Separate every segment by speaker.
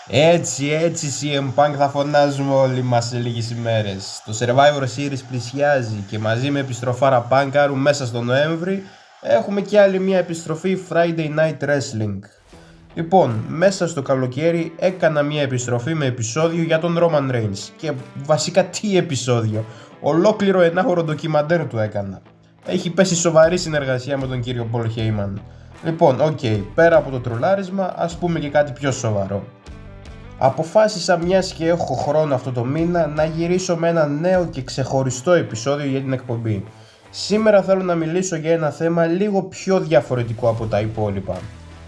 Speaker 1: Έτσι, CM Punk θα φωνάζουμε όλοι μας σε λίγες ημέρες. Το Survivor Series πλησιάζει και μαζί με επιστροφάρα Punkάρου μέσα στο Νοέμβρη έχουμε και άλλη μια επιστροφή Friday Night Wrestling. Λοιπόν, μέσα στο καλοκαίρι έκανα μια επιστροφή με επεισόδιο για τον Roman Reigns. Και βασικά τι επεισόδιο, ολόκληρο 1ωρο ντοκιμαντέρ του έκανα. Έχει πέσει σοβαρή συνεργασία με τον κύριο Paul Heyman. Λοιπόν, πέρα από το τρολάρισμα, ας πούμε και κάτι πιο σοβαρό. Αποφάσισα, μιας και έχω χρόνο αυτό το μήνα, να γυρίσω με ένα νέο και ξεχωριστό επεισόδιο για την εκπομπή. Σήμερα θέλω να μιλήσω για ένα θέμα λίγο πιο διαφορετικό από τα υπόλοιπα.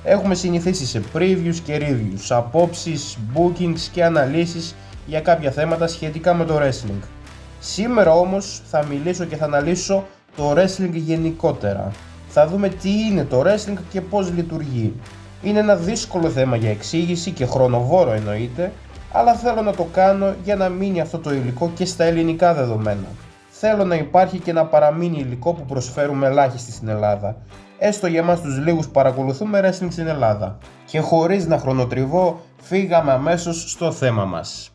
Speaker 1: Έχουμε συνηθίσει σε previews και reviews, απόψεις, bookings και αναλύσεις για κάποια θέματα σχετικά με το wrestling. Σήμερα όμως θα μιλήσω και θα αναλύσω το wrestling γενικότερα. Θα δούμε τι είναι το wrestling και πώς λειτουργεί. Είναι ένα δύσκολο θέμα για εξήγηση και χρονοβόρο εννοείται, αλλά θέλω να το κάνω για να μείνει αυτό το υλικό και στα ελληνικά δεδομένα. Θέλω να υπάρχει και να παραμείνει υλικό που προσφέρουμε ελάχιστοι στην Ελλάδα, έστω για εμάς τους λίγους που παρακολουθούμε wrestling στην Ελλάδα. Και χωρίς να χρονοτριβώ, φύγαμε αμέσως στο θέμα μας.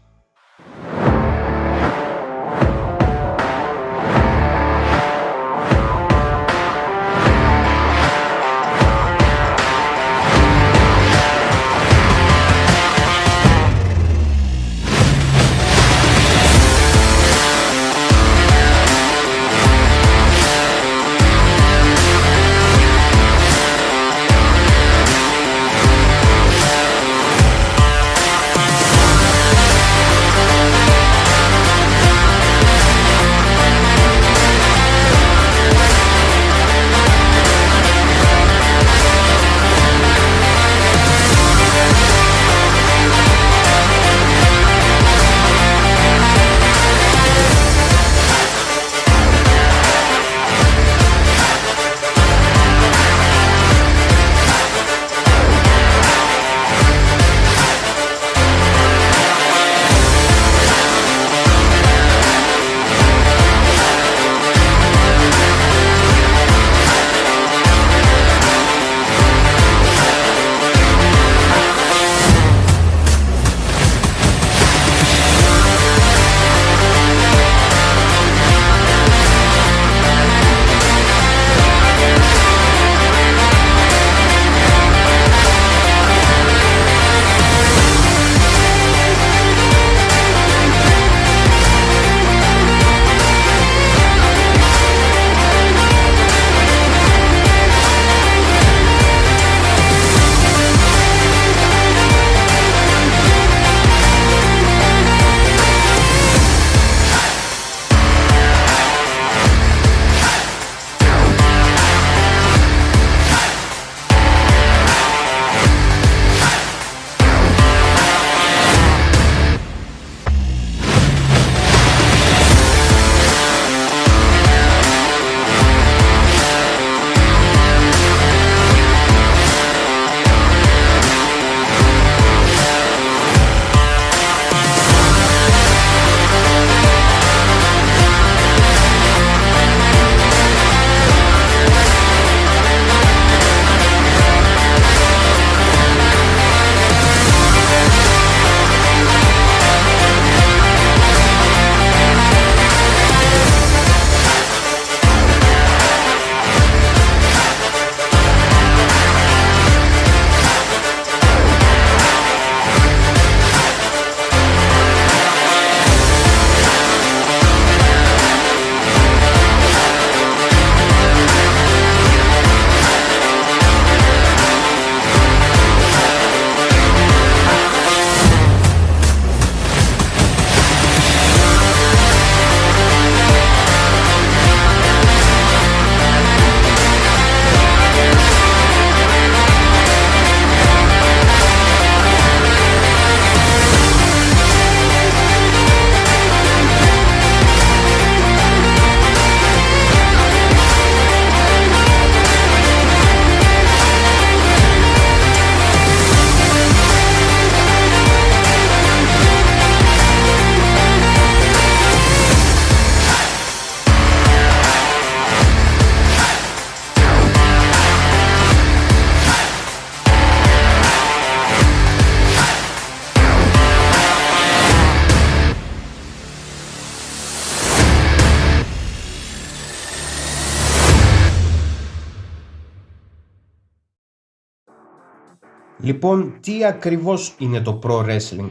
Speaker 1: Λοιπόν, τι ακριβώς είναι το Pro Wrestling?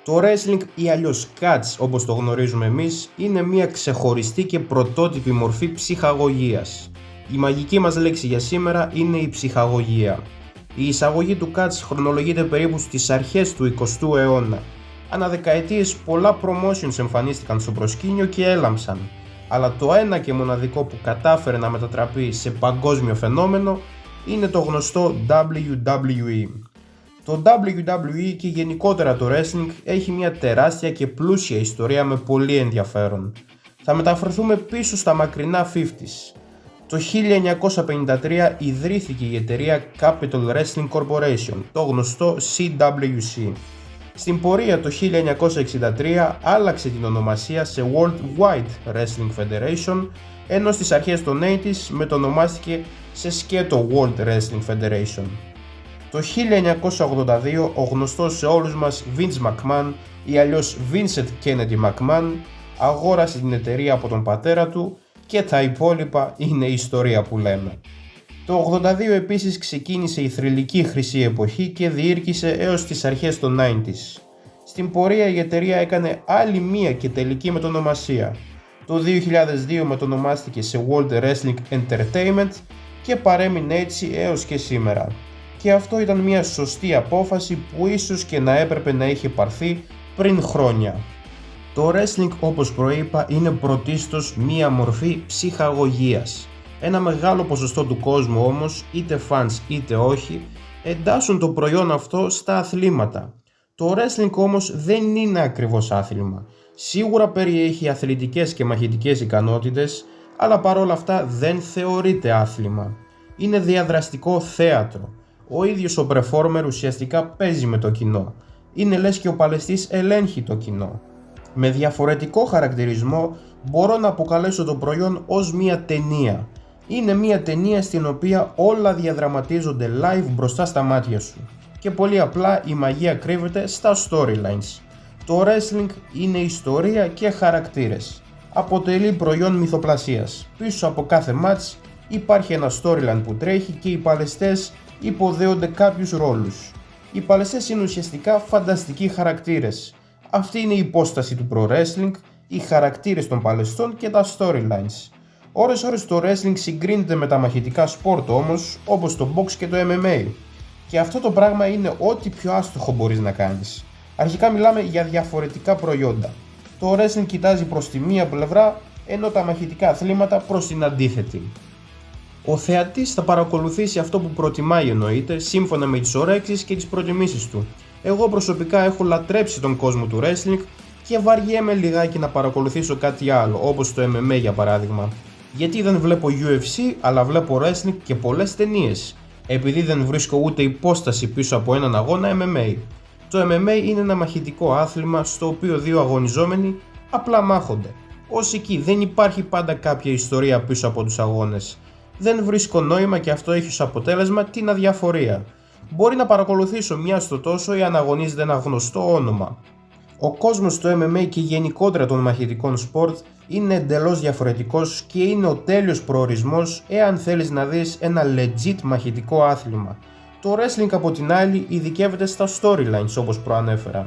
Speaker 1: Το wrestling ή αλλιώς catch όπως το γνωρίζουμε εμείς είναι μια ξεχωριστή και πρωτότυπη μορφή ψυχαγωγίας. Η μαγική μας λέξη για σήμερα είναι η ψυχαγωγία. Η εισαγωγή του catch χρονολογείται περίπου στις αρχές του 20ου αιώνα. Ανά δεκαετίες πολλά promotions εμφανίστηκαν στο προσκήνιο και έλαμψαν, αλλά το ένα και μοναδικό που κατάφερε να μετατραπεί σε παγκόσμιο φαινόμενο είναι το γνωστό WWE. Το WWE και γενικότερα το wrestling έχει μια τεράστια και πλούσια ιστορία με πολύ ενδιαφέρον. Θα μεταφερθούμε πίσω στα μακρινά 50s. Το 1953 ιδρύθηκε η εταιρεία Capital Wrestling Corporation, το γνωστό CWC. Στην πορεία το 1963 άλλαξε την ονομασία σε World Wide Wrestling Federation, ενώ στις αρχές των 80s μετονομάστηκε σε σκέτο World Wrestling Federation. Το 1982 ο γνωστός σε όλους μας Vince McMahon ή αλλιώς Vincent Kennedy McMahon αγόρασε την εταιρεία από τον πατέρα του και τα υπόλοιπα είναι ιστορία που λέμε. Το 82 επίσης ξεκίνησε η θρυλική χρυσή εποχή και διήρκησε έως τις αρχές των 90s. Στην πορεία η εταιρεία έκανε άλλη μία και τελική μετονομασία. Το 2002 μετονομάστηκε σε World Wrestling Entertainment και παρέμεινε έτσι έως και σήμερα. Και αυτό ήταν μια σωστή απόφαση που ίσως και να έπρεπε να είχε πάρθει πριν χρόνια. Το wrestling, όπως προείπα, είναι πρωτίστως μία μορφή ψυχαγωγίας. Ένα μεγάλο ποσοστό του κόσμου όμως, είτε fans είτε όχι, εντάσσουν το προϊόν αυτό στα αθλήματα. Το wrestling όμως δεν είναι ακριβώς άθλημα. Σίγουρα περιέχει αθλητικές και μαχητικές ικανότητες, αλλά παρόλα αυτά δεν θεωρείται άθλημα. Είναι διαδραστικό θέατρο. Ο ίδιος ο performer ουσιαστικά παίζει με το κοινό. Είναι λες και ο παλαιστής ελέγχει το κοινό. Με διαφορετικό χαρακτηρισμό μπορώ να αποκαλέσω το προϊόν ως μια ταινία. Είναι μια ταινία στην οποία όλα διαδραματίζονται live μπροστά στα μάτια σου. Και πολύ απλά η μαγεία κρύβεται στα storylines. Το wrestling είναι ιστορία και χαρακτήρες. Αποτελεί προϊόν μυθοπλασίας. Πίσω από κάθε match υπάρχει ένα storyline που τρέχει και οι παλαιστές υποδέονται κάποιους ρόλους. Οι παλαιστές είναι ουσιαστικά φανταστικοί χαρακτήρες. Αυτή είναι η υπόσταση του Pro Wrestling, οι χαρακτήρες των παλαιστών και τα storylines. Ώρες το wrestling συγκρίνεται με τα μαχητικά σπορτ όμως, όπως το box και το MMA. Και αυτό το πράγμα είναι ό,τι πιο άστοχο μπορείς να κάνεις. Αρχικά μιλάμε για διαφορετικά προϊόντα. Το wrestling κοιτάζει προς τη μία πλευρά, ενώ τα μαχητικά αθλήματα προς την αντίθετη. Ο θεατής θα παρακολουθήσει αυτό που προτιμάει εννοείται, σύμφωνα με τις ωρέξεις και τις προτιμήσεις του. Εγώ προσωπικά έχω λατρέψει τον κόσμο του wrestling και βαριέμαι λιγάκι να παρακολουθήσω κάτι άλλο, όπως το MMA για παράδειγμα. Γιατί δεν βλέπω UFC, αλλά βλέπω wrestling και πολλές ταινίες, επειδή δεν βρίσκω ούτε υπόσταση πίσω από έναν αγώνα MMA. Το MMA είναι ένα μαχητικό άθλημα στο οποίο δύο αγωνιζόμενοι απλά μάχονται. Ως εκεί δεν υπάρχει πάντα κάποια ιστορία πίσω από τους αγώνες. Δεν βρίσκω νόημα και αυτό έχει ως αποτέλεσμα την αδιαφορία. Μπορεί να παρακολουθήσω μια στο τόσο ή αν αγωνίζεται ένα γνωστό όνομα. Ο κόσμος του MMA και γενικότερα των μαχητικών σπορτ είναι εντελώς διαφορετικός και είναι ο τέλειος προορισμός εάν θέλεις να δεις ένα legit μαχητικό άθλημα. Το wrestling από την άλλη ειδικεύεται στα storylines όπως προανέφερα.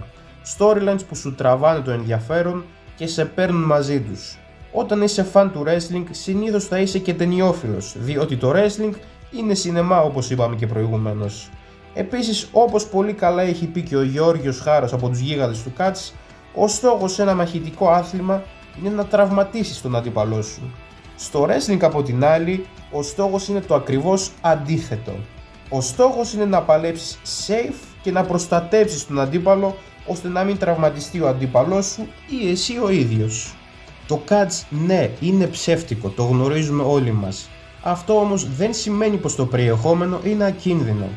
Speaker 1: Storylines που σου τραβάνε το ενδιαφέρον και σε παίρνουν μαζί τους. Όταν είσαι φαν του wrestling συνήθως θα είσαι και ταινιόφιλος, διότι το wrestling είναι σινεμά όπως είπαμε και προηγουμένως. Επίσης, όπως πολύ καλά έχει πει και ο Γεώργιος Χάρος από τους γίγαντες του catch, ο στόχος σε ένα μαχητικό άθλημα είναι να τραυματίσεις τον αντίπαλό σου. Στο wrestling από την άλλη, ο στόχος είναι το ακριβώς αντίθετο. Ο στόχος είναι να παλέψεις safe και να προστατέψεις τον αντίπαλο ώστε να μην τραυματιστεί ο αντίπαλός σου ή εσύ ο ίδιος. Το catch ναι είναι ψεύτικο, το γνωρίζουμε όλοι μας. Αυτό όμως δεν σημαίνει πως το περιεχόμενο είναι ακίνδυνο.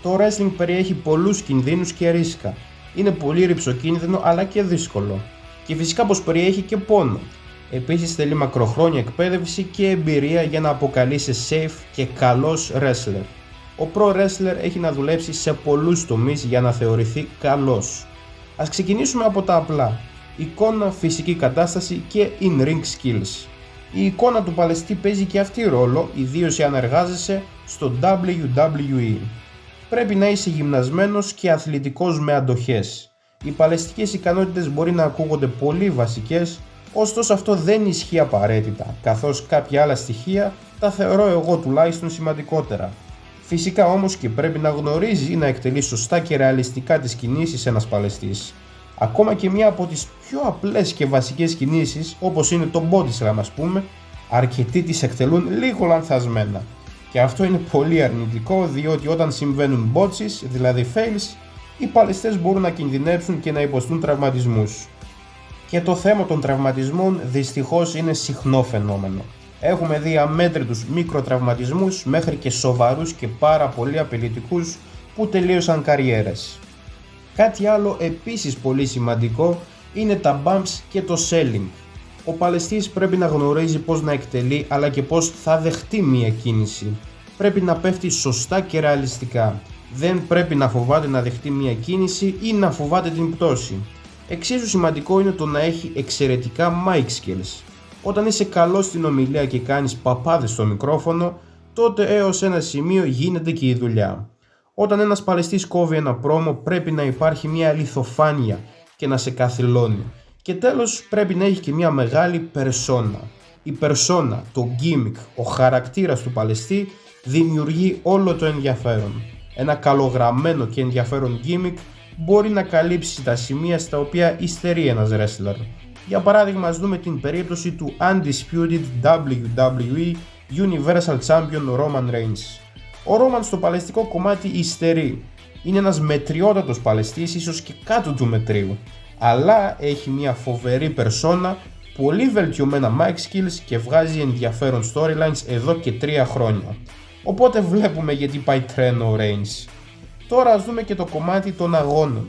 Speaker 1: Το wrestling περιέχει πολλούς κινδύνους και ρίσκα. Είναι πολύ ρυψοκίνδυνο αλλά και δύσκολο. Και φυσικά πως περιέχει και πόνο. Επίσης θέλει μακροχρόνια εκπαίδευση και εμπειρία για να αποκαλείσαι safe και καλός wrestler. Ο pro wrestler έχει να δουλέψει σε πολλούς τομείς για να θεωρηθεί καλός. Ας ξεκινήσουμε από τα απλά. Εικόνα, φυσική κατάσταση και in-ring skills. Η εικόνα του παλαιστή παίζει και αυτή ρόλο, ιδίως εάν εργάζεσαι στο WWE. πρέπει να είσαι γυμνασμένος και αθλητικός με αντοχές. Οι παλαιστικές ικανότητες μπορεί να ακούγονται πολύ βασικές, ωστόσο αυτό δεν ισχύει απαραίτητα, καθώς κάποια άλλα στοιχεία τα θεωρώ εγώ τουλάχιστον σημαντικότερα. Φυσικά όμως και πρέπει να γνωρίζει να εκτελεί σωστά και ρεαλιστικά τις κινήσεις ένας παλαιστής. Ακόμα και μία από τις πιο απλές και βασικές κινήσεις, όπως είναι το body slam ας πούμε, αρκετοί τις εκτελούν λίγο λανθασμένα. Και αυτό είναι πολύ αρνητικό, διότι όταν συμβαίνουν botches, δηλαδή fails, οι παλαιστές μπορούν να κινδυνεύσουν και να υποστούν τραυματισμούς. Και το θέμα των τραυματισμών δυστυχώς είναι συχνό φαινόμενο. Έχουμε δει αμέτρητους μικροτραυματισμούς μέχρι και σοβαρούς και πάρα πολύ απειλητικούς που τελείωσαν καριέρες. Κάτι άλλο επίσης πολύ σημαντικό είναι τα bumps και το selling. Ο παλαιστής πρέπει να γνωρίζει πώς να εκτελεί αλλά και πώς θα δεχτεί μία κίνηση. Πρέπει να πέφτει σωστά και ρεαλιστικά. Δεν πρέπει να φοβάται να δεχτεί μία κίνηση ή να φοβάται την πτώση. Εξίσου σημαντικό είναι το να έχει εξαιρετικά mic skills. Όταν είσαι καλός στην ομιλία και κάνεις παπάδες στο μικρόφωνο, τότε έως ένα σημείο γίνεται και η δουλειά. Όταν ένας παλαιστής κόβει ένα πρόμο, πρέπει να υπάρχει μια αληθοφάνεια και να σε καθυλώνει. Και τέλος πρέπει να έχει και μια μεγάλη περσόνα. Η περσόνα, το gimmick, ο χαρακτήρας του παλαιστή δημιουργεί όλο το ενδιαφέρον. Ένα καλογραμμένο και ενδιαφέρον gimmick μπορεί να καλύψει τα σημεία στα οποία υστερεί ένας wrestler. Για παράδειγμα, ας δούμε την περίπτωση του Undisputed WWE Universal Champion Roman Reigns. Ο Roman στο παλαιστικό κομμάτι υστερεί. Είναι ένας μετριότατος παλαιστής, ίσως και κάτω του μετρίου. Αλλά έχει μια φοβερή περσόνα, πολύ βελτιωμένα mic skills και βγάζει ενδιαφέρον storylines εδώ και 3 χρόνια. Οπότε βλέπουμε γιατί πάει τρένο ο Reigns. Τώρα ας δούμε και το κομμάτι των αγώνων.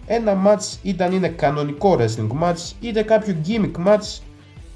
Speaker 1: Ένα match είτε είναι κανονικό wrestling match είτε κάποιο gimmick match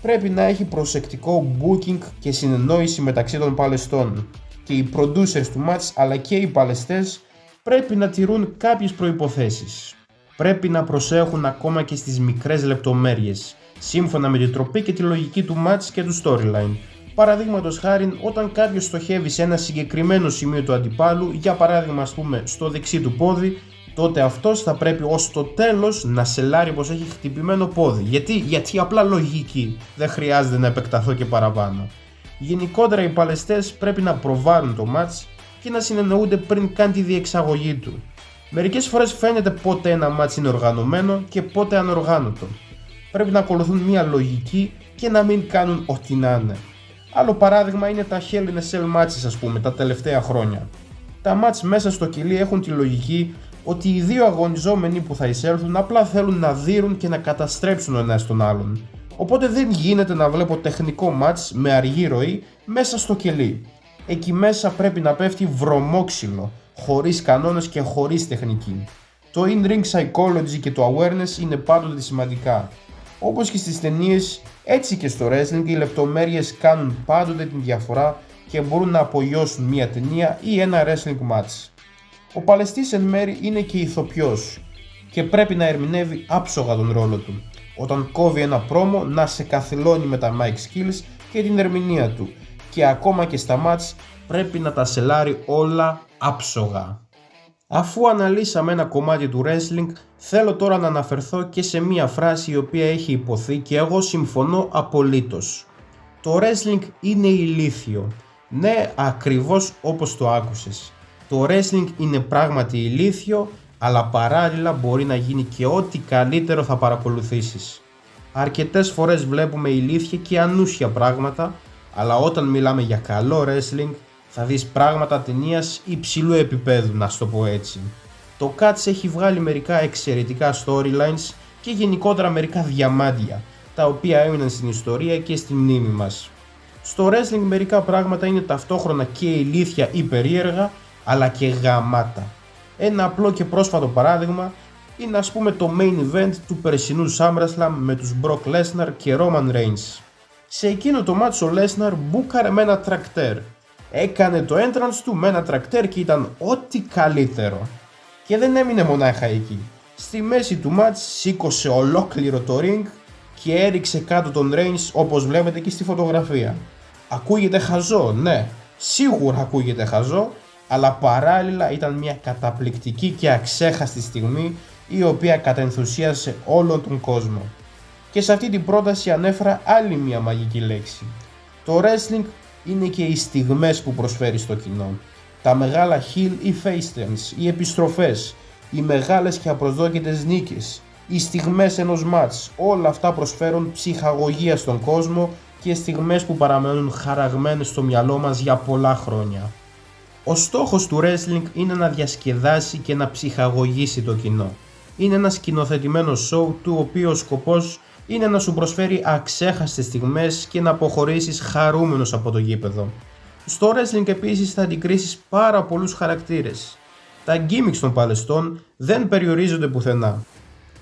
Speaker 1: πρέπει να έχει προσεκτικό booking και συνεννόηση μεταξύ των παλαιστών. Και οι producers του match αλλά και οι παλαιστές πρέπει να τηρούν κάποιες προϋποθέσεις. Πρέπει να προσέχουν ακόμα και στις μικρές λεπτομέρειες, σύμφωνα με την τροπή και τη λογική του match και του storyline. Παραδείγματος χάριν, όταν κάποιος στοχεύει σε ένα συγκεκριμένο σημείο του αντιπάλου, για παράδειγμα ας πούμε στο δεξί του πόδι, τότε αυτός θα πρέπει ως το τέλος να σελάρει πως έχει χτυπημένο πόδι. Γιατί απλά λογική, δεν χρειάζεται να επεκταθώ και παραπάνω. Γενικότερα οι παλαιστές πρέπει να προβάλλουν το match και να συνεννοούνται πριν καν τη διεξαγωγή του. Μερικές φορές φαίνεται πότε ένα match είναι οργανωμένο και πότε ανοργάνωτο. Πρέπει να ακολουθούν μια λογική και να μην κάνουν ό,τι να είναι. Άλλο παράδειγμα είναι τα Hell in a Cell matches ας πούμε τα τελευταία χρόνια. Τα match μέσα στο κιλί έχουν τη λογική ότι οι δύο αγωνιζόμενοι που θα εισέλθουν απλά θέλουν να δείρουν και να καταστρέψουν ο ένας τον άλλον. Οπότε δεν γίνεται να βλέπω τεχνικό match με αργή ροή μέσα στο κελί. Εκεί μέσα πρέπει να πέφτει βρωμόξυλο, χωρίς κανόνες και χωρίς τεχνική. Το in-ring psychology και το awareness είναι πάντοτε σημαντικά. Όπως και στις ταινίες, έτσι και στο wrestling οι λεπτομέρειες κάνουν πάντοτε την διαφορά και μπορούν να απογειώσουν μια ταινία ή ένα wrestling match. Ο παλαιστής εν μέρει είναι και ηθοποιός και πρέπει να ερμηνεύει άψογα τον ρόλο του. Όταν κόβει ένα πρόμο να σε καθυλώνει με τα mic skills και την ερμηνεία του και ακόμα και στα match πρέπει να τα σελάρει όλα άψογα. Αφού αναλύσαμε ένα κομμάτι του wrestling, θέλω τώρα να αναφερθώ και σε μία φράση η οποία έχει υποθεί και εγώ συμφωνώ απολύτως. Το wrestling είναι ηλίθιο. Ναι, ακριβώς όπως το άκουσες. Το wrestling είναι πράγματι ηλίθιο, αλλά παράλληλα μπορεί να γίνει και ό,τι καλύτερο θα παρακολουθήσεις. Αρκετές φορές βλέπουμε ηλίθια και ανούσια πράγματα, αλλά όταν μιλάμε για καλό wrestling θα δεις πράγματα ταινίας υψηλού επίπεδου, να σου το πω έτσι. Το Catch έχει βγάλει μερικά εξαιρετικά storylines και γενικότερα μερικά διαμάντια, τα οποία έμειναν στην ιστορία και στη μνήμη μας. Στο wrestling μερικά πράγματα είναι ταυτόχρονα και ηλίθια ή περίεργα, αλλά και γαμάτα. Ένα απλό και πρόσφατο παράδειγμα είναι ας πούμε το main event του περσινού SummerSlam με τους Brock Lesnar και Roman Reigns. Σε εκείνο το μάτσο ο Lesnar μπούκαρε με ένα τρακτέρ. Έκανε το entrance του με ένα τρακτέρ και ήταν ό,τι καλύτερο. Και δεν έμεινε μονάχα εκεί. Στη μέση του μάτς σήκωσε ολόκληρο το ring και έριξε κάτω τον Reigns όπως βλέπετε και στη φωτογραφία. Ακούγεται χαζό, ναι, σίγουρα ακούγεται χαζό, αλλά παράλληλα ήταν μια καταπληκτική και αξέχαστη στιγμή η οποία κατενθουσίασε όλον τον κόσμο. Και σε αυτή την πρόταση ανέφερα άλλη μια μαγική λέξη. Το wrestling είναι και οι στιγμές που προσφέρει στο κοινό. Τα μεγάλα heel ή face turns, οι επιστροφές, οι μεγάλες και απροσδόκητες νίκες, οι στιγμές ενός μάτς, όλα αυτά προσφέρουν ψυχαγωγία στον κόσμο και στιγμές που παραμένουν χαραγμένες στο μυαλό μας για πολλά χρόνια. Ο στόχος του wrestling είναι να διασκεδάσει και να ψυχαγωγήσει το κοινό. Είναι ένα σκηνοθετημένο show του οποίου ο σκοπός είναι να σου προσφέρει αξέχαστες στιγμές και να αποχωρήσεις χαρούμενος από το γήπεδο. Στο wrestling επίσης θα αντικρίσεις πάρα πολλούς χαρακτήρες. Τα gimmicks των παλαιστών δεν περιορίζονται πουθενά.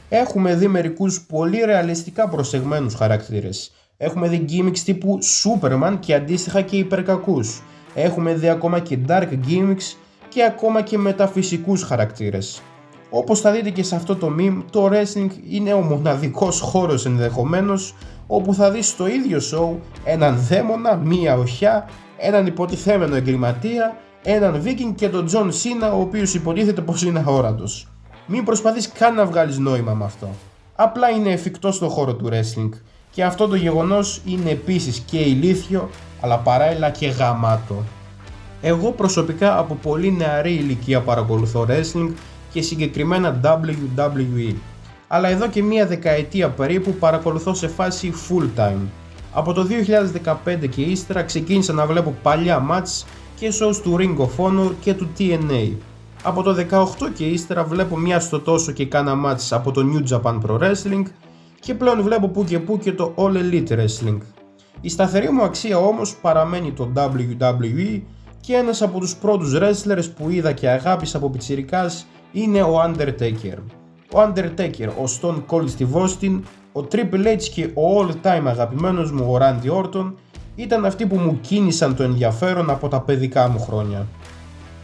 Speaker 1: Έχουμε δει μερικούς πολύ ρεαλιστικά προσεγμένους χαρακτήρες. Έχουμε δει gimmicks τύπου Superman και αντίστοιχα και υπερκακούς. Έχουμε δει ακόμα και dark gimmicks και ακόμα και μεταφυσικούς χαρακτήρες. Όπως θα δείτε και σε αυτό το meme, το wrestling είναι ο μοναδικός χώρος ενδεχομένως όπου θα δεις στο ίδιο show έναν δαίμονα, μία οχιά, έναν υποτιθέμενο εγκληματία, έναν Viking και τον John Cena ο οποίος υποτίθεται πως είναι αόρατος. Μην προσπαθείς καν να βγάλεις νόημα με αυτό. Απλά είναι εφικτό στον χώρο του wrestling και αυτό το γεγονός είναι επίσης και ηλίθιο αλλά παράλληλα και γαμάτο. Εγώ προσωπικά από πολύ νεαρή ηλικία παρακολουθώ wrestling και συγκεκριμένα WWE, αλλά εδώ και μία δεκαετία περίπου παρακολουθώ σε φάση full time. Από το 2015 και ύστερα ξεκίνησα να βλέπω παλιά match και shows του Ring of Honor και του TNA. Από το 18 και ύστερα βλέπω μια στο τόσο και κάνα match από το New Japan Pro Wrestling και πλέον βλέπω που και που και το All Elite Wrestling. Η σταθερή μου αξία όμως παραμένει το WWE και ένας από τους πρώτους wrestlers που είδα και αγάπησα από πιτσιρικάς είναι ο Undertaker. Ο Undertaker, ο Stone Cold Steve Austin, ο Triple H και ο all time αγαπημένος μου ο Randy Orton ήταν αυτοί που μου κίνησαν το ενδιαφέρον από τα παιδικά μου χρόνια.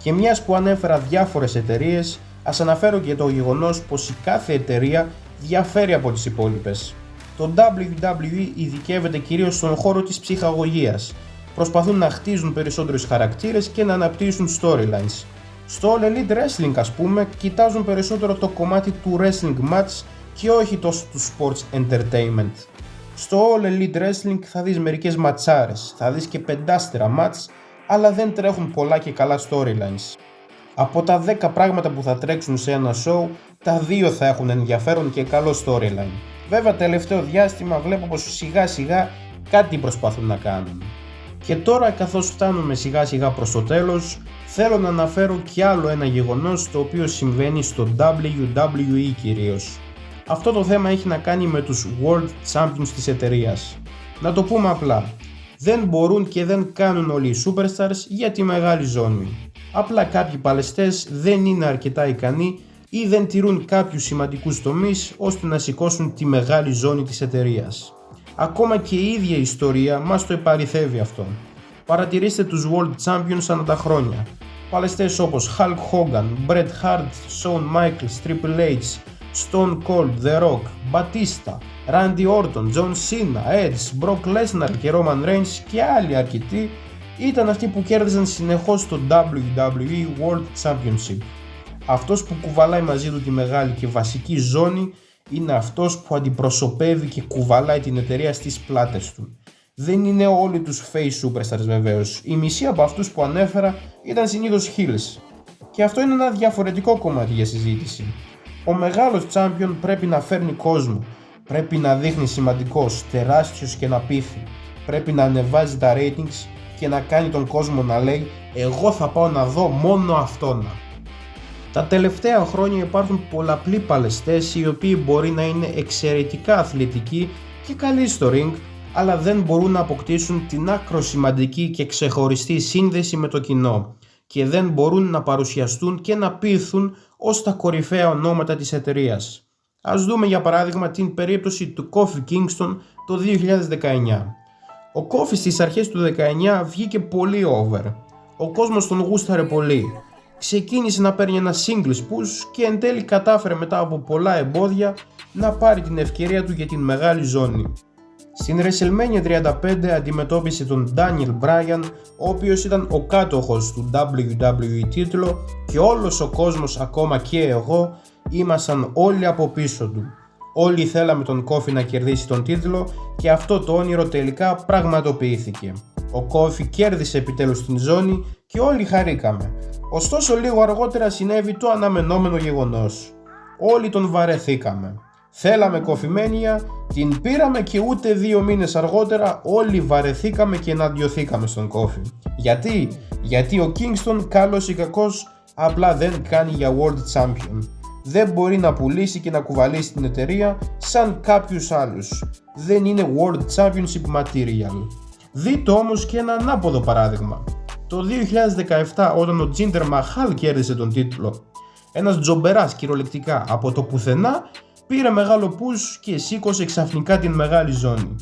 Speaker 1: Και μιας που ανέφερα διάφορες εταιρείες, ας αναφέρω και το γεγονός πως η κάθε εταιρεία διαφέρει από τις υπόλοιπες. Το WWE ειδικεύεται κυρίως στον χώρο της ψυχαγωγίας. Προσπαθούν να χτίζουν περισσότερους χαρακτήρες και να αναπτύσσουν storylines. Στο All Elite Wrestling ας πούμε κοιτάζουν περισσότερο το κομμάτι του wrestling match και όχι τόσο του sports entertainment. Στο All Elite Wrestling θα δεις μερικές ματσάρες, θα δεις και πεντάστερα match, αλλά δεν τρέχουν πολλά και καλά storylines. Από τα 10 πράγματα που θα τρέξουν σε ένα show, τα 2 θα έχουν ενδιαφέρον και καλό storyline. Βέβαια τελευταίο διάστημα βλέπω πως σιγά σιγά κάτι προσπαθούν να κάνουν. Και τώρα καθώς φτάνουμε σιγά σιγά προς το τέλος, θέλω να αναφέρω κι άλλο ένα γεγονός το οποίο συμβαίνει στο WWE κυρίως. Αυτό το θέμα έχει να κάνει με τους World Champions της εταιρείας. Να το πούμε απλά, δεν μπορούν και δεν κάνουν όλοι οι Superstars για τη μεγάλη ζώνη. Απλά κάποιοι παλαιστές δεν είναι αρκετά ικανοί ή δεν τηρούν κάποιους σημαντικούς τομείς ώστε να σηκώσουν τη μεγάλη ζώνη της εταιρείας. Ακόμα και η ίδια η ιστορία μας το επαληθεύει αυτό. Παρατηρήστε τους World Champions ανά τα χρόνια. Παλαιστές όπως Hulk Hogan, Bret Hart, Shawn Michaels, Triple H, Stone Cold, The Rock, Batista, Randy Orton, John Cena, Edge, Brock Lesnar και Roman Reigns και άλλοι αρκετοί ήταν αυτοί που κέρδιζαν συνεχώς το WWE World Championship. Αυτός που κουβαλάει μαζί του τη μεγάλη και βασική ζώνη είναι αυτός που αντιπροσωπεύει και κουβαλάει την εταιρεία στις πλάτες του. Δεν είναι όλοι τους face superstars βεβαίως, οι μισοί από αυτούς που ανέφερα ήταν συνήθως heels. Και αυτό είναι ένα διαφορετικό κομμάτι για συζήτηση. Ο μεγάλος champion πρέπει να φέρνει κόσμο, πρέπει να δείχνει σημαντικός, τεράστιος και να πείθει, πρέπει να ανεβάζει τα ratings και να κάνει τον κόσμο να λέει «Εγώ θα πάω να δω μόνο αυτόν». Τα τελευταία χρόνια υπάρχουν πολλαπλοί παλαιστές οι οποίοι μπορεί να είναι εξαιρετικά αθλητικοί και καλοί στο ring, αλλά δεν μπορούν να αποκτήσουν την άκρο σημαντική και ξεχωριστή σύνδεση με το κοινό και δεν μπορούν να παρουσιαστούν και να πείθουν ως τα κορυφαία ονόματα της εταιρείας. Ας δούμε για παράδειγμα την περίπτωση του Kofi Kingston το 2019. Ο Kofi στις αρχές του 19 βγήκε πολύ over. Ο κόσμος τον γούσταρε πολύ. Ξεκίνησε να παίρνει ένα singles push και εν τέλει κατάφερε μετά από πολλά εμπόδια να πάρει την ευκαιρία του για την μεγάλη ζώνη. Στην WrestleMania 35 αντιμετώπισε τον Daniel Bryan, ο οποίος ήταν ο κάτοχος του WWE τίτλο και όλος ο κόσμος, ακόμα και εγώ, ήμασταν όλοι από πίσω του. Όλοι θέλαμε τον Kofi να κερδίσει τον τίτλο και αυτό το όνειρο τελικά πραγματοποιήθηκε. Ο Kofi κέρδισε επιτέλους την ζώνη και όλοι χαρήκαμε. Ωστόσο λίγο αργότερα συνέβη το αναμενόμενο γεγονός. Όλοι τον βαρεθήκαμε. Θέλαμε Kofi Mania, την πήραμε και ούτε 2 μήνες αργότερα όλοι βαρεθήκαμε και εναντιωθήκαμε στον Kofi. Γιατί ο Kingston, καλός ή κακός, απλά δεν κάνει για World Champion. Δεν μπορεί να πουλήσει και να κουβαλήσει την εταιρεία σαν κάποιους άλλους. Δεν είναι World Championship material. Δείτε όμως και ένα ανάποδο παράδειγμα. Το 2017, όταν ο Jinder Mahal κέρδισε τον τίτλο, ένας τζομπεράς κυριολεκτικά από το πουθενά πήρε μεγάλο push και σήκωσε ξαφνικά την μεγάλη ζώνη.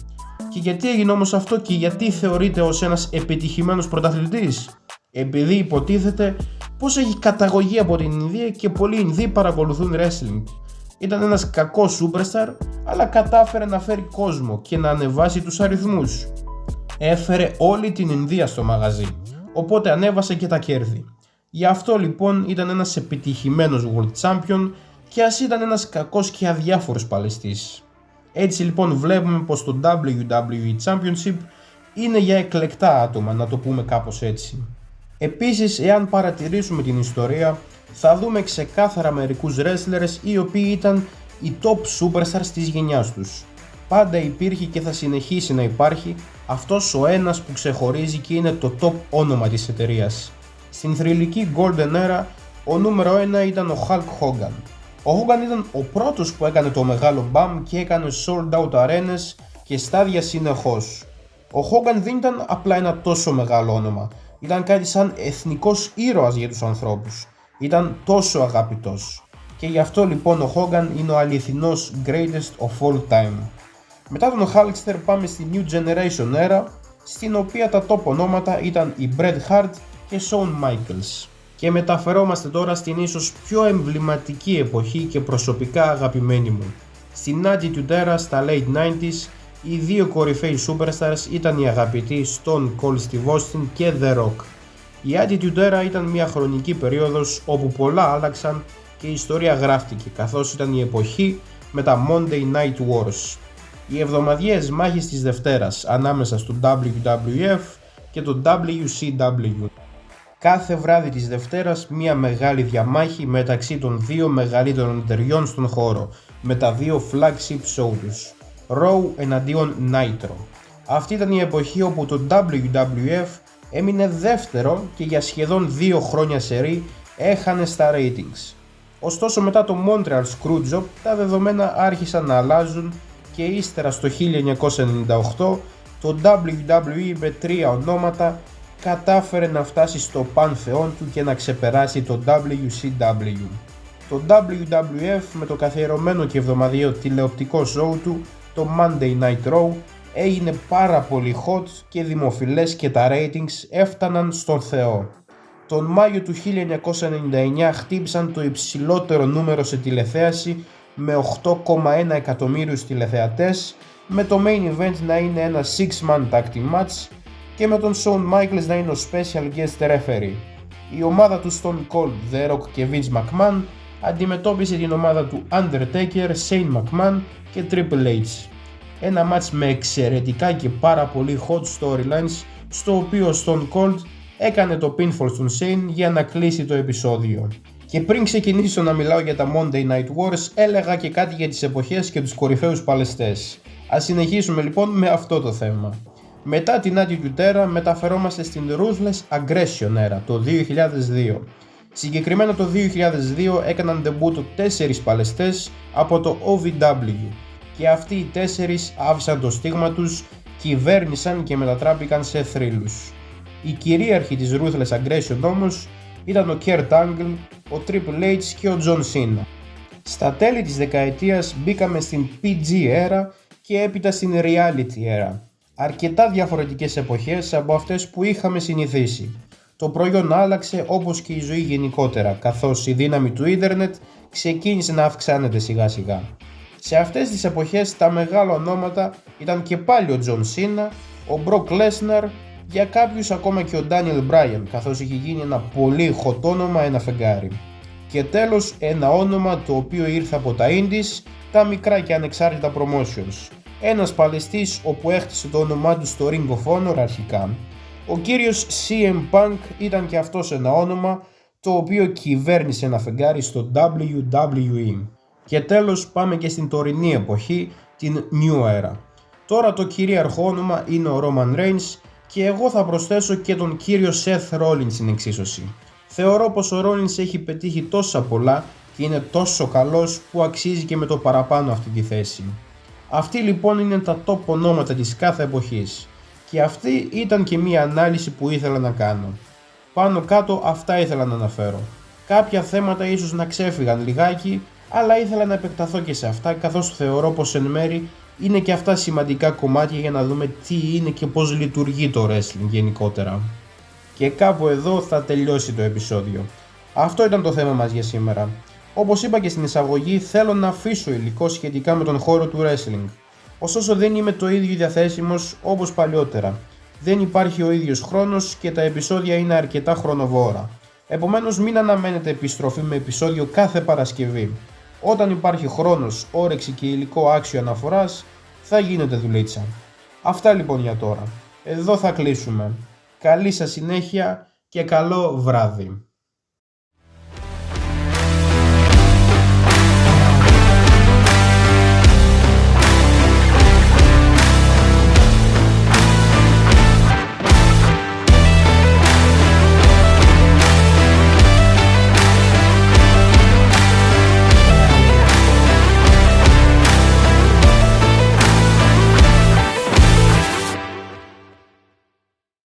Speaker 1: Και γιατί έγινε όμως αυτό και γιατί θεωρείται ως ένας επιτυχημένος πρωταθλητής? Επειδή υποτίθεται πως έχει καταγωγή από την Ινδία και πολλοί Ινδοί παρακολουθούν wrestling. Ήταν ένας κακός superstar, αλλά κατάφερε να φέρει κόσμο και να ανεβάσει τους αριθμούς. Έφερε όλη την Ινδία στο μαγαζί, οπότε ανέβασε και τα κέρδη. Γι' αυτό λοιπόν ήταν ένας επιτυχημένος World Champion και ας ήταν ένας κακός και αδιάφορος παλαιστής. Έτσι λοιπόν βλέπουμε πως το WWE Championship είναι για εκλεκτά άτομα, να το πούμε κάπως έτσι. Επίσης, εάν παρατηρήσουμε την ιστορία, θα δούμε ξεκάθαρα μερικούς wrestlers οι οποίοι ήταν οι top superstars της γενιάς τους. Πάντα υπήρχε και θα συνεχίσει να υπάρχει αυτός ο ένας που ξεχωρίζει και είναι το top όνομα της εταιρείας. Στην θρυλική Golden Era, ο νούμερο 1 ήταν ο Hulk Hogan. Ο Hogan ήταν ο πρώτος που έκανε το μεγάλο μπαμ και έκανε sold out αρένες και στάδια συνεχώς. Ο Hogan δεν ήταν απλά ένα τόσο μεγάλο όνομα, ήταν κάτι σαν εθνικός ήρωας για τους ανθρώπους. Ήταν τόσο αγαπητός. Και γι' αυτό λοιπόν ο Hogan είναι ο αληθινός greatest of all time. Μετά τον Hulkster πάμε στη New Generation Era, στην οποία τα top ονόματα ήταν η Bret Hart και Shawn Michaels. Και μεταφερόμαστε τώρα στην ίσως πιο εμβληματική εποχή και προσωπικά αγαπημένη μου. Στην Attitude Era στα late 90s, οι δύο κορυφαίοι superstars ήταν οι αγαπητοί Stone Cold Steve Austin και The Rock. Η Attitude Era ήταν μια χρονική περίοδος όπου πολλά άλλαξαν και η ιστορία γράφτηκε, καθώς ήταν η εποχή με τα Monday Night Wars. Οι εβδομαδιαίες μάχες της Δευτέρας ανάμεσα στο WWF και το WCW. Κάθε βράδυ της Δευτέρας μια μεγάλη διαμάχη μεταξύ των δύο μεγαλύτερων εταιριών στον χώρο, με τα δύο flagship show τους, Raw εναντίον Nitro. Αυτή ήταν η εποχή όπου το WWF έμεινε δεύτερο και για σχεδόν 2 χρόνια σερί έχανε στα ratings. Ωστόσο μετά το Montreal Screwjob τα δεδομένα άρχισαν να αλλάζουν και ύστερα στο 1998 το WWE με 3 ονόματα κατάφερε να φτάσει στο πάνθεόν του και να ξεπεράσει το WCW. Το WWF με το καθιερωμένο και εβδομαδιαίο τηλεοπτικό show του, το Monday Night Raw, έγινε πάρα πολύ hot και δημοφιλές και τα ratings έφταναν στον Θεό. Τον Μάιο του 1999 χτύπησαν το υψηλότερο νούμερο σε τηλεθέαση με 8,1 εκατομμύριους τηλεθεατές, με το main event να είναι ένα 6-man tag team match και με τον Shawn Michaels να είναι ο special guest referee. Η ομάδα του Stone Cold, The Rock και Vince McMahon αντιμετώπισε την ομάδα του Undertaker, Shane McMahon και Triple H. Ένα match με εξαιρετικά και πάρα πολύ hot storylines, στο οποίο Stone Cold έκανε το pinfall στον Shane για να κλείσει το επεισόδιο. Και πριν ξεκινήσω να μιλάω για τα Monday Night Wars, έλεγα και κάτι για τις εποχές και τους κορυφαίους παλαιστές. Ας συνεχίσουμε λοιπόν με αυτό το θέμα. Μετά την Attitude Era μεταφερόμαστε στην Ruthless Aggression Era το 2002. Συγκεκριμένα το 2002 έκαναν debut 4 παλαιστές από το OVW και αυτοί οι 4 άφησαν το στίγμα τους, κυβέρνησαν και μετατράπηκαν σε θρύλους. Οι κυρίαρχοι της Ruthless Aggression όμως ήταν ο Kurt Angle, ο Triple H και ο John Cena. Στα τέλη της δεκαετίας μπήκαμε στην PG Era και έπειτα στην Reality Era. Αρκετά διαφορετικές εποχές από αυτές που είχαμε συνηθίσει. Το προϊόν άλλαξε όπως και η ζωή γενικότερα, καθώς η δύναμη του ίντερνετ ξεκίνησε να αυξάνεται σιγά σιγά. Σε αυτές τις εποχές τα μεγάλα ονόματα ήταν και πάλι ο John Cena, ο Brock Lesnar, για κάποιους ακόμα και ο Daniel Bryan, καθώς είχε γίνει ένα πολύ hot όνομα, ένα φεγγάρι. Και τέλος ένα όνομα το οποίο ήρθε από τα Indies, τα μικρά και ανεξάρτητα promotions. Ένας παλαιστής όπου έχτισε το όνομά του στο Ring of Honor αρχικά. Ο κύριος CM Punk ήταν και αυτός ένα όνομα το οποίο κυβέρνησε ένα φεγγάρι στο WWE. Και τέλος πάμε και στην τωρινή εποχή, την New Era. Τώρα το κυρίαρχο όνομα είναι ο Roman Reigns και εγώ θα προσθέσω και τον κύριο Seth Rollins στην εξίσωση. Θεωρώ πως ο Rollins έχει πετύχει τόσα πολλά και είναι τόσο καλός που αξίζει και με το παραπάνω αυτή τη θέση. Αυτοί λοιπόν είναι τα top ονόματα της κάθε εποχής και αυτή ήταν και μία ανάλυση που ήθελα να κάνω. Πάνω κάτω αυτά ήθελα να αναφέρω. Κάποια θέματα ίσως να ξέφυγαν λιγάκι, αλλά ήθελα να επεκταθώ και σε αυτά καθώς θεωρώ πως εν μέρη είναι και αυτά σημαντικά κομμάτια για να δούμε τι είναι και πώς λειτουργεί το wrestling γενικότερα. Και κάπου εδώ θα τελειώσει το επεισόδιο. Αυτό ήταν το θέμα μας για σήμερα. Όπως είπα και στην εισαγωγή, θέλω να αφήσω υλικό σχετικά με τον χώρο του wrestling. Ωστόσο δεν είμαι το ίδιο διαθέσιμος όπως παλιότερα. Δεν υπάρχει ο ίδιος χρόνος και τα επεισόδια είναι αρκετά χρονοβόρα. Επομένως μην αναμένετε επιστροφή με επεισόδιο κάθε Παρασκευή. Όταν υπάρχει χρόνος, όρεξη και υλικό άξιο αναφοράς, θα γίνεται δουλίτσα. Αυτά λοιπόν για τώρα. Εδώ θα κλείσουμε. Καλή σας συνέχεια και καλό βράδυ.